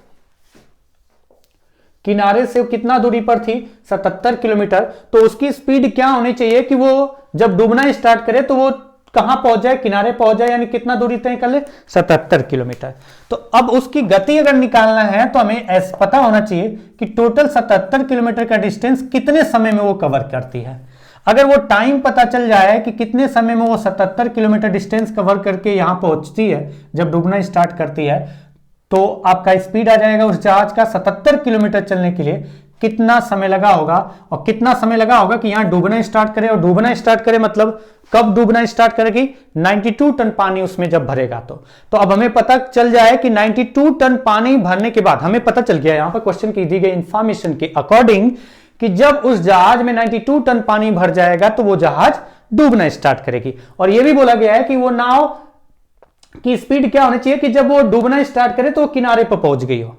किनारे से कितना दूरी पर थी, 77 किलोमीटर। तो उसकी स्पीड क्या होनी चाहिए कि वो जब डूबना स्टार्ट करे तो वो कहां पहुंच जाए, किनारे पहुंच जाए, यानी कितना दूरी तय कर ले, 77 किलोमीटर। तो अब उसकी गति अगर निकालना है तो हमें ऐसा पता होना चाहिए कि टोटल 77 किलोमीटर का डिस्टेंस कितने समय में वो कवर करती है। अगर वो टाइम पता चल जाए कि कितने समय में वो 77 किलोमीटर डिस्टेंस कवर करके यहां पहुंचती है जब डूबना स्टार्ट करती है, तो आपका स्पीड आ जाएगा उस जहाज का 77 किलोमीटर चलने के लिए कितना समय लगा होगा, और कितना समय लगा होगा कि यहां डूबना स्टार्ट करे, और डूबना स्टार्ट करे मतलब कब डूबना स्टार्ट करेगी, 92 टन पानी उसमें जब भरेगा तो अब हमें पता चल जाए कि 92 टन पानी भरने के बाद हमें पता चल गया यहां पर क्वेश्चन की दी गई इंफॉर्मेशन के अकॉर्डिंग कि जब उस जहाज में 92 टन पानी भर जाएगा तो वो जहाज डूबना स्टार्ट करेगी। और यह भी बोला गया है कि वो नाव की स्पीड क्या होनी चाहिए कि जब वो डूबना स्टार्ट करे तो वो किनारे पर पहुंच गई हो,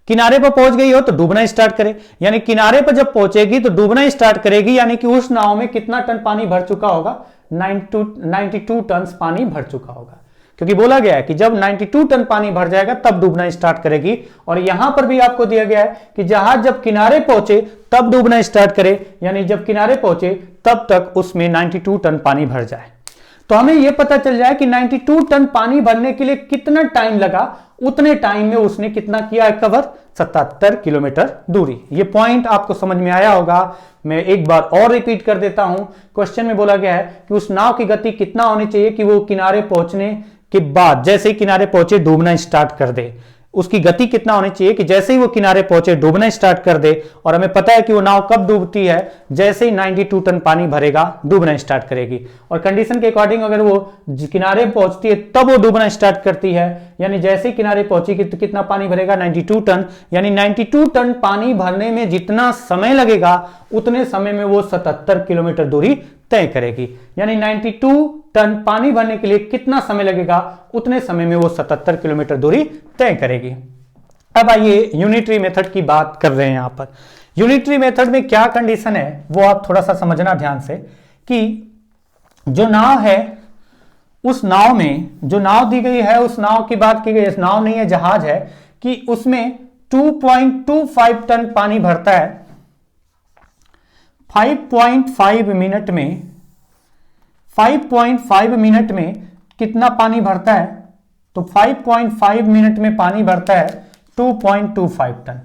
किनारे पर पहुंच गई हो तो डूबना स्टार्ट करे, यानी किनारे पर जब पहुंचेगी तो डूबना स्टार्ट करेगी, यानी कि उस नाव में कितना टन पानी भर चुका होगा, 92 टन पानी भर चुका होगा, क्योंकि बोला गया है कि जब 92 टन पानी भर जाएगा तब डूबना स्टार्ट करेगी। और यहां पर भी आपको दिया गया है कि जहाज जब किनारे पहुंचे तब डूबना स्टार्ट करे, यानी जब किनारे पहुंचे तब तक उसमें 92 टन पानी भर जाए। तो हमें यह पता चल जाए कि 92 टन पानी भरने के लिए कितना टाइम लगा, उतने टाइम में उसने कितना किया है कवर, 77 किलोमीटर दूरी। ये पॉइंट आपको समझ में आया होगा। मैं एक बार और रिपीट कर देता हूं, क्वेश्चन में बोला गया है कि उस नाव की गति कितना होनी चाहिए कि वो किनारे पहुंचने के बाद, जैसे ही किनारे पहुंचे डूबना स्टार्ट कर दे, उसकी गति कितना होनी चाहिए कि जैसे ही वो किनारे पहुंचे डूबना स्टार्ट कर दे। और हमें पता है कि वो नाव कब डूबती है, जैसे ही 92 टन पानी भरेगा डूबना स्टार्ट करेगी। और कंडीशन के अकॉर्डिंग अगर वो किनारे पहुंचती है तब वो डूबना स्टार्ट करती है, यानी जैसे ही किनारे पहुंचेगी तो कितना पानी भरेगा, 92 टन, यानी 92 टन पानी भरने में जितना समय लगेगा उतने समय में वो 77 किलोमीटर दूरी तय करेगी। यानी 92 टन पानी भरने के लिए कितना समय लगेगा, उतने समय में वो 77 किलोमीटर दूरी तय करेगी। अब आइए यूनिटरी मेथड की बात कर रहे हैं। यहां पर यूनिटरी मेथड में क्या कंडीशन है वो आप थोड़ा सा समझना ध्यान से, कि जो नाव है उस नाव में, जो नाव दी गई है उस नाव की बात की गई, इस नाव नहीं है जहाज है, कि उसमें 2.25 टन पानी भरता है 5.5 मिनट में। 5.5 मिनट में कितना पानी भरता है, तो 5.5 मिनट में पानी भरता है 2.25 टन।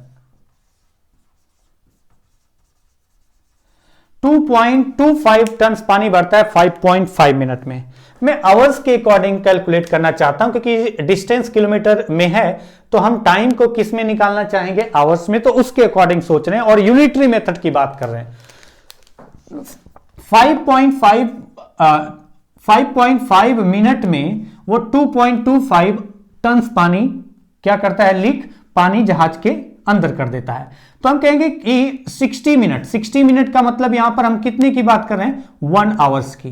2.25 टन पानी भरता है 5.5 मिनट में। मैं आवर्स के अकॉर्डिंग कैलकुलेट करना चाहता हूं, क्योंकि डिस्टेंस किलोमीटर में है तो हम टाइम को किस में निकालना चाहेंगे, आवर्स में, तो उसके अकॉर्डिंग सोच रहे हैं और यूनिटरी मेथड की बात कर रहे हैं। 5.5 मिनट में वो 2.25 टन पानी क्या करता है, लीक पानी जहाज के अंदर कर देता है। तो हम कहेंगे कि 60 मिनट का मतलब यहां पर हम कितने की बात कर रहे हैं, 1 आवर्स की।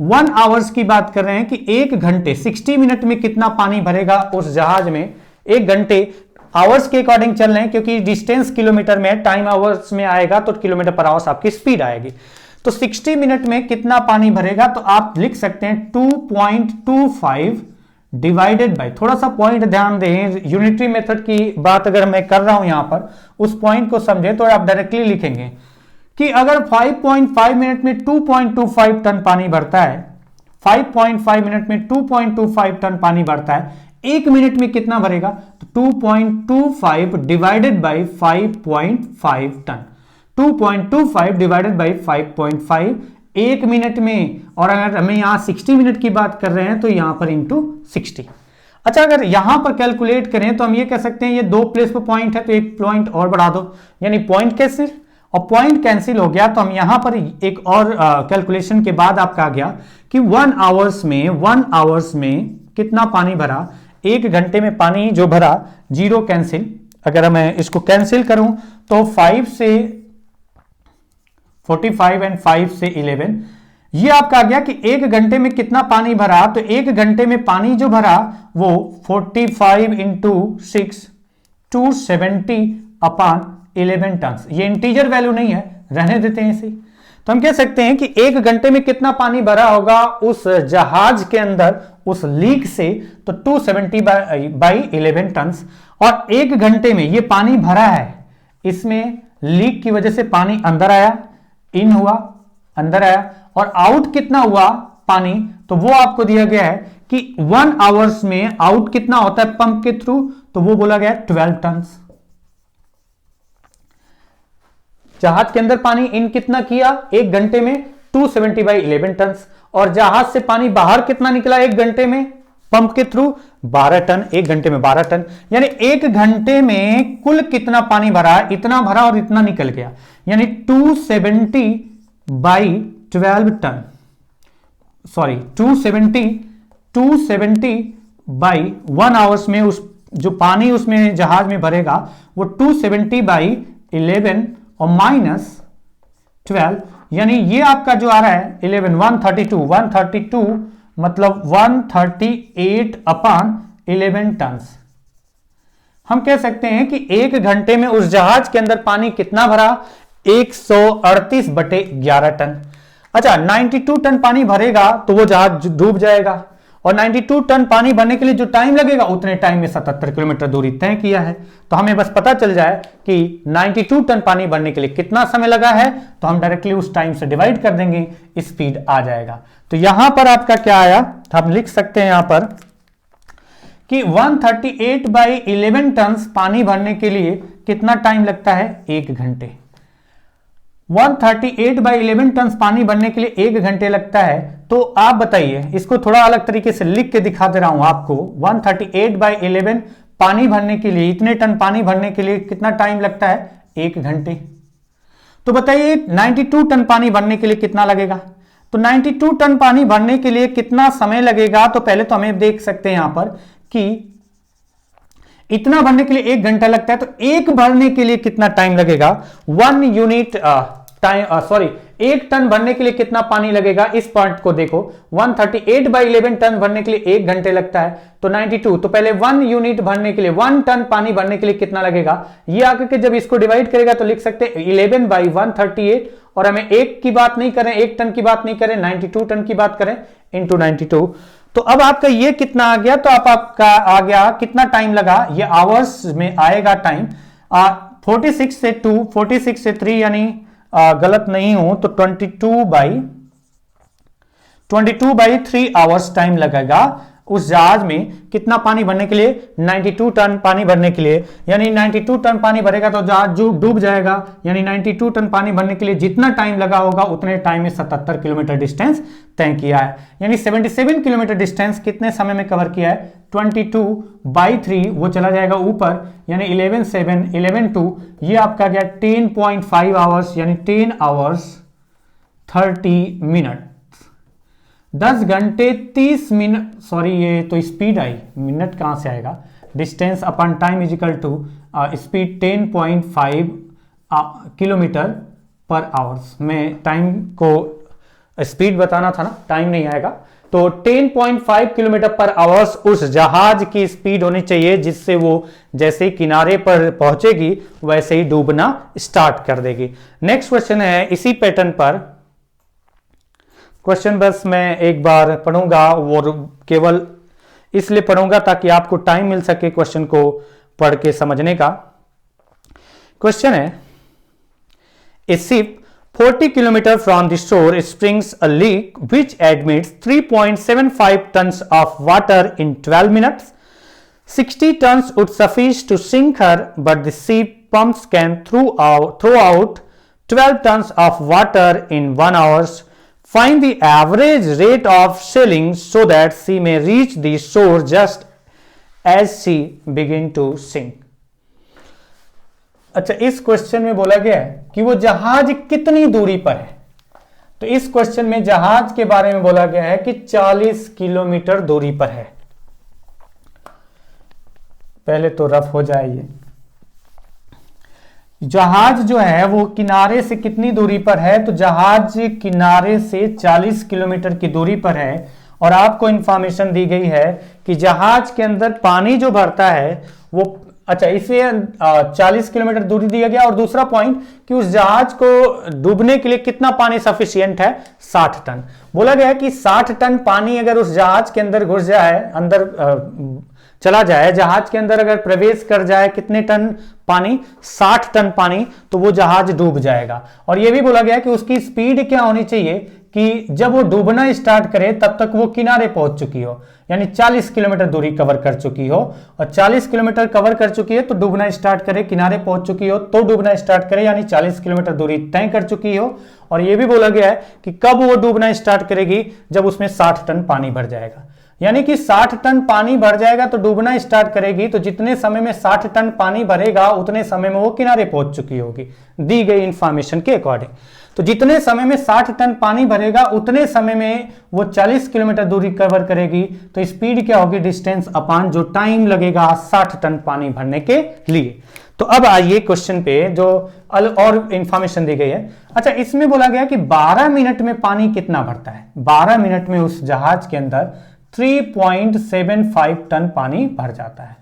1 आवर्स की बात कर रहे हैं कि 1 घंटे 60 मिनट में कितना पानी भरेगा उस जहाज में। 1 घंटे आवर्स के अकॉर्डिंग चल रहे हैं, क्योंकि डिस्टेंस किलोमीटर में, टाइम आवर्स में आएगा तो किलोमीटर पर आवर्स आपकी स्पीड आएगी। तो 60 मिनट में कितना पानी भरेगा, तो आप लिख सकते हैं 2.25 डिवाइडेड बाय, थोड़ा सा पॉइंट ध्यान दें, यूनिटरी मेथड की बात अगर मैं कर रहा हूं यहां पर, उस पॉइंट को समझें तो आप डायरेक्टली लिखेंगे कि अगर 5.5 मिनट में 2.25 टन पानी भरता है, 5.5 मिनट में 2.25 टन पानी भरता है, 1 मिनट में कितना भरेगा, तो 2.25 डिवाइडेड बाय 5.5 टन, 2.25 डिवाइडेड बाय 5.5 1 मिनट में। और अगर हमें यहां 60 मिनट की बात कर रहे हैं तो यहां पर इंटू 60। अच्छा, अगर यहां पर कैलकुलेट करें तो हम ये कह सकते हैं ये 2 प्लेस पर पॉइंट है तो एक पॉइंट और बढ़ा दो, यानी पॉइंट कैंसिल, और पॉइंट कैंसिल हो गया तो हम यहां पर एक और कैलकुलेशन के बाद आपका आ गया कि 1 आवर्स में कितना पानी भरा, 1 घंटे में पानी जो भरा, 0 कैंसिल, अगर मैं इसको कैंसिल करूं तो 5 से 45 एंड 5 से 11, ये आपका आ गया कि 1 घंटे में कितना पानी भरा, तो 1 घंटे में पानी जो भरा वो 45 इंटू 6 270 अपॉन 11 टन। ये इंटीजर वैल्यू नहीं है, रहने देते हैं इसे। तो हम कह सकते हैं कि 1 घंटे में कितना पानी भरा होगा उस जहाज के अंदर उस लीक से, तो 270 बाई 11 टन। और 1 घंटे में ये पानी भरा है, इसमें लीक की वजह से पानी अंदर आया, इन हुआ, अंदर आया, और आउट कितना हुआ पानी, तो वो आपको दिया गया है कि 1 आवर्स में आउट कितना होता है पंप के थ्रू, तो वो बोला गया 12 टन। जहाज के अंदर पानी इन कितना किया 1 घंटे में, 270 बाई 11 टन, और जहाज से पानी बाहर कितना निकला 1 घंटे में पंप के थ्रू, 12 टन, 1 घंटे में 12 टन, यानी 1 घंटे में कुल कितना पानी भरा, इतना भरा और इतना निकल गया, यानी 270 बाई 12 टन, सॉरी 270 बाई 1 आवर्स में उस जो पानी उसमें जहाज में भरेगा वो 270 बाई 11 और माइनस 12, यानी ये आपका जो आ रहा है 11 132 मतलब 138 अपॉन 11 टन। हम कह सकते हैं कि 1 घंटे में उस जहाज के अंदर पानी कितना भरा, 138/11 टन। अच्छा, 92 टन पानी भरेगा तो वो जहाज डूब जाएगा, और 92 टन पानी भरने के लिए जो टाइम लगेगा उतने टाइम में 77 किलोमीटर दूरी तय किया है। तो हमें बस पता चल जाए कि 92 टन पानी भरने के लिए कितना समय लगा है, तो हम डायरेक्टली उस टाइम से डिवाइड कर देंगे, स्पीड आ जाएगा। तो यहां पर आपका क्या आया, हम लिख सकते हैं यहां पर कि 138 बाई 11 टन पानी भरने के लिए कितना टाइम लगता है, 1 घंटे। 138 बाई 11 टन पानी भरने के लिए 1 घंटे लगता है। तो आप बताइए, इसको थोड़ा अलग तरीके से लिख के दिखा दे रहा हूं आपको। 138 बाई 11 पानी भरने के लिए, इतने टन पानी भरने के लिए कितना टाइम लगता है, 1 घंटे। तो बताइए 92 टन पानी भरने के लिए कितना लगेगा, तो 92 टन पानी भरने के लिए कितना समय लगेगा। तो पहले तो हमें देख सकते हैं यहां पर कि इतना भरने के लिए 1 घंटा लगता है, तो एक भरने के लिए कितना टाइम लगेगा, 1 यूनिट टाइम, सॉरी 1 टन भरने के लिए कितना पानी लगेगा, इस पॉइंट को देखो। 138 बाई 11 टन भरने के लिए 1 घंटे लगता है, तो 92, तो पहले 1 यूनिट भरने के लिए, 1 टन पानी भरने के लिए कितना लगेगा, ये आकर के जब इसको डिवाइड करेगा तो लिख सकते हैं 11 बाई 138, और हमें 1 की बात नहीं करें, 1 टन की बात नहीं करें, 92 टन की बात करें, इंटू 92। तो अब आपका ये कितना आ गया, तो आपका आ गया कितना टाइम लगा, ये आवर्स में आएगा टाइम, 46 से 2, 46 से 3 यानी गलत नहीं हूं तो 22 बाई 3 आवर्स टाइम लगेगा उस जहाज में कितना पानी भरने के लिए, 92 टन पानी भरने के लिए, यानी 92 टन पानी भरेगा तो जहाज जो डूब जाएगा। यानी 92 टन पानी भरने के लिए जितना टाइम लगा होगा उतने टाइम में 77 किलोमीटर डिस्टेंस तय किया है। यानी 77 किलोमीटर डिस्टेंस कितने समय में कवर किया है, 22/3 वो चला जाएगा ऊपर, यानी 11/7 11/2 ये आपका गया 10.5 आवर्स, यानी 10 आवर्स 30 मिनट, 10 घंटे 30 मिनट, सॉरी ये तो स्पीड आई, मिनट कहां से आएगा, distance upon time is equal to speed 10.5 kilometre पर आवर्स। में टाइम को स्पीड बताना था ना, टाइम नहीं आएगा। तो 10.5 किलोमीटर पर आवर्स उस जहाज की स्पीड होनी चाहिए, जिससे वो जैसे ही किनारे पर पहुंचेगी वैसे ही डूबना स्टार्ट कर देगी। नेक्स्ट क्वेश्चन है इसी पैटर्न पर, क्वेश्चन बस मैं एक बार पढ़ूंगा और केवल इसलिए पढ़ूंगा ताकि आपको टाइम मिल सके क्वेश्चन को पढ़ के समझने का। क्वेश्चन है, ए ship 40 kilometre from the shore springs a leak which admits 3.75 tons of water in 12 minutes. 60 tons would suffice to sink her, but the ship pumps can throw out 12 tons of water in 1 hour. Find the average rate of sailing so that she may reach the shore just as she begin to sink. अच्छा, इस question में बोला गया है कि वो जहाज कितनी दूरी पर है। तो इस क्वेश्चन में जहाज के बारे में बोला गया है कि 40 किलोमीटर दूरी पर है। पहले तो रफ हो जाए, जहाज जो है वो किनारे से कितनी दूरी पर है, तो जहाज किनारे से 40 किलोमीटर की दूरी पर है। और आपको इंफॉर्मेशन दी गई है कि जहाज के अंदर पानी जो भरता है वो, अच्छा इसे 40 किलोमीटर दूरी दिया गया। और दूसरा पॉइंट कि उस जहाज को डूबने के लिए कितना पानी सफिशिएंट है, 60 टन। बोला गया है कि 60 टन पानी अगर उस जहाज के अंदर घुस जाए, अंदर चला जाए, जहाज के अंदर अगर प्रवेश कर जाए, कितने टन पानी, 60 टन पानी, तो वो जहाज डूब जाएगा। और यह भी बोला गया कि उसकी स्पीड क्या होनी चाहिए कि जब वो डूबना स्टार्ट करे तब तक वो किनारे पहुंच चुकी हो, यानी 40 किलोमीटर दूरी कवर कर चुकी हो। और 40 किलोमीटर कवर कर चुकी है तो डूबना स्टार्ट करे, किनारे पहुंच चुकी हो तो डूबना स्टार्ट करे, यानी 40 किलोमीटर दूरी तय कर चुकी हो। और यह भी बोला गया है कि कब वो डूबना स्टार्ट करेगी, जब उसमें 60 टन पानी भर जाएगा। यानी कि 60 टन पानी भर जाएगा तो डूबना स्टार्ट करेगी, तो जितने समय में 60 टन पानी भरेगा उतने समय में वो किनारे पहुंच चुकी होगी, दी गई इंफॉर्मेशन के अकॉर्डिंग। तो जितने समय में 60 टन पानी भरेगा उतने समय में वो 40 किलोमीटर दूरी कवर करेगी। तो स्पीड क्या होगी, डिस्टेंस अपान जो टाइम लगेगा 60 टन पानी भरने के लिए। तो अब आइए क्वेश्चन पे जो और इंफॉर्मेशन दी गई है। अच्छा, इसमें बोला गया कि 12 मिनट में पानी कितना भरता है। 12 मिनट में उस जहाज के अंदर 3.75 टन पानी भर जाता है।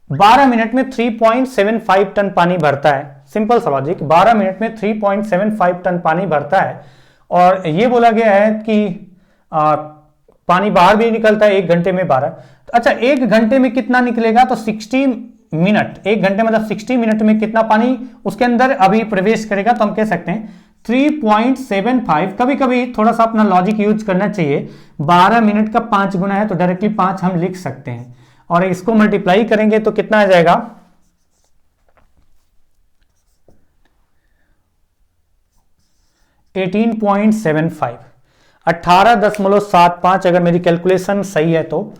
12 मिनट में 3.75 टन पानी भरता है। सिंपल सा लॉजिक, 12 मिनट में 3.75 टन पानी भरता है। और यह बोला गया है कि पानी बाहर भी निकलता है 1 घंटे में 12। अच्छा, 1 घंटे में कितना निकलेगा, तो 60 मिनट, 1 घंटे मतलब 60 मिनट में कितना पानी उसके अंदर अभी प्रवेश करेगा। तो हम कह सकते हैं 3.75, कभी कभी थोड़ा सा अपना लॉजिक यूज करना चाहिए। 12 मिनट का 5 गुना है तो डायरेक्टली 5 हम लिख सकते हैं, और इसको मल्टीप्लाई करेंगे तो कितना आ जाएगा, 18.75, 18.75। अगर मेरी कैलकुलेशन सही है तो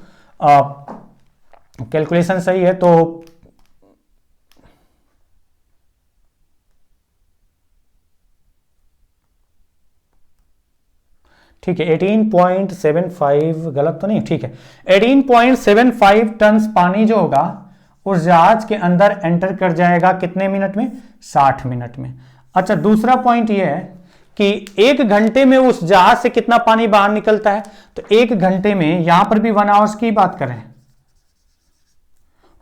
ठीक है, 18.75 गलत तो नहीं, ठीक है। 18.75 टन पानी जो होगा उस जहाज के अंदर एंटर कर जाएगा कितने मिनट में, 60 मिनट में। अच्छा, दूसरा पॉइंट यह है कि 1 घंटे में उस जहाज से कितना पानी बाहर निकलता है। तो 1 घंटे में, यहां पर भी 1 आवर्स की बात करें,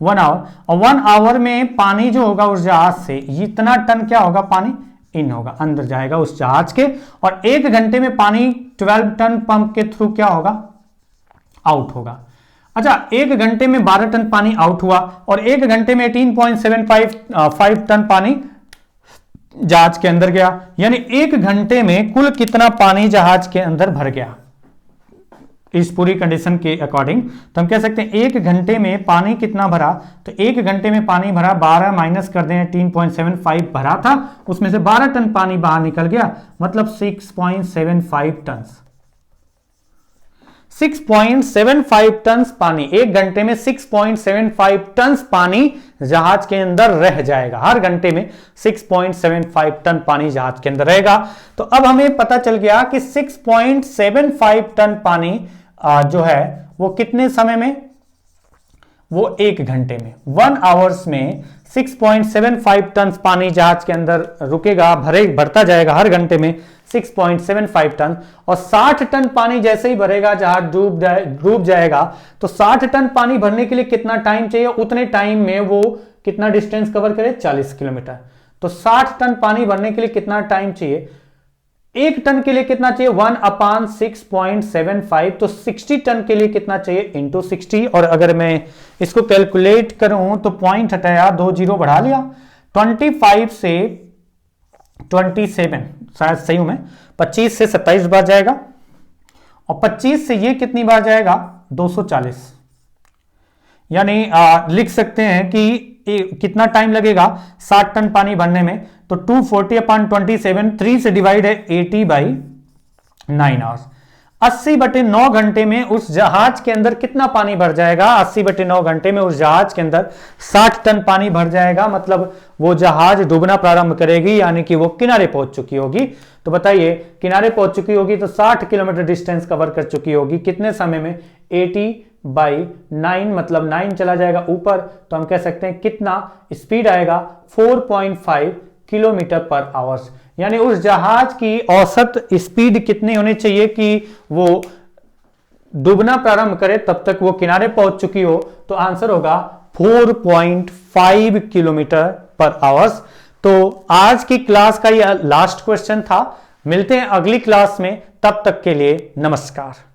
1 आवर, और 1 आवर में पानी जो होगा उस जहाज से इतना टन क्या होगा, पानी इन होगा, अंदर जाएगा उस जहाज के। और 1 घंटे में पानी 12 टन पंप के थ्रू क्या होगा, आउट होगा। अच्छा, 1 घंटे में 12 टन पानी आउट हुआ और 1 घंटे में 18.75 टन पानी जहाज के अंदर गया। यानी 1 घंटे में कुल कितना पानी जहाज के अंदर भर गया, इस पूरी कंडीशन के अकॉर्डिंग, तो हम कह सकते हैं 1 घंटे में पानी कितना भरा, तो 1 घंटे में पानी भरा 12 माइनस कर दें 18.75 भरा था, उसमें से 12 टन पानी बाहर निकल गया, मतलब 6.75 टन। 6.75 टन पानी, 1 घंटे में 6.75 टन पानी जहाज के अंदर रह जाएगा। हर घंटे में 6.75 टन पानी जहाज के अंदर रहेगा। तो अब हमें पता चल गया कि 6.75 टन पानी जो है वो कितने समय में, वो 1 घंटे में, 1 आवर्स में 6.75 टन पानी जहाज के अंदर रुकेगा, भरता जाएगा हर घंटे में 6.75 टन। और 60 टन पानी जैसे ही भरेगा, जहाज डूब जाएगा, तो 60 टन पानी भरने के लिए कितना टाइम चाहिए, उतने टाइम में वो कितना डिस्टेंस कवर करे, 40 किलोमीटर। तो 60 टन पानी भरने के लिए कितना टाइम चाहिए, 1 टन के लिए कितना चाहिए, 1/6.75, तो 60 टन के लिए कितना चाहिए, इंटू 60। और अगर मैं इसको कैलकुलेट करूं तो पॉइंट हटाया, 2 जीरो बढ़ा लिया, 25 से 27, शायद सही हूं मैं, 25 से 27 बार जाएगा, और 25 से ये कितनी बार जाएगा, 240। यानी लिख सकते हैं कि कितना टाइम लगेगा 60 टन पानी भरने में, तो 240/27, 3 से डिवाइड है 80/9 आवर्स। 80/9 घंटे में उस जहाज के अंदर कितना पानी भर जाएगा, 80/9 घंटे में उस जहाज के अंदर 60 टन पानी भर जाएगा, मतलब वो जहाज डूबना प्रारंभ करेगी, यानी कि वो किनारे पहुंच चुकी होगी। तो बताइए, किनारे पहुंच चुकी होगी तो 60 किलोमीटर डिस्टेंस कवर कर चुकी होगी, कितने समय में, 80/9, मतलब 9 चला जाएगा ऊपर, तो हम कह सकते हैं कितना स्पीड आएगा, 4.5 किलोमीटर पर आवर्स। यानी उस जहाज की औसत स्पीड कितनी होनी चाहिए कि वो डूबना प्रारंभ करे, तब तक वो किनारे पहुंच चुकी हो, तो आंसर होगा 4.5 किलोमीटर पर आवर्स। तो आज की क्लास का यह लास्ट क्वेश्चन था। मिलते हैं अगली क्लास में, तब तक के लिए नमस्कार।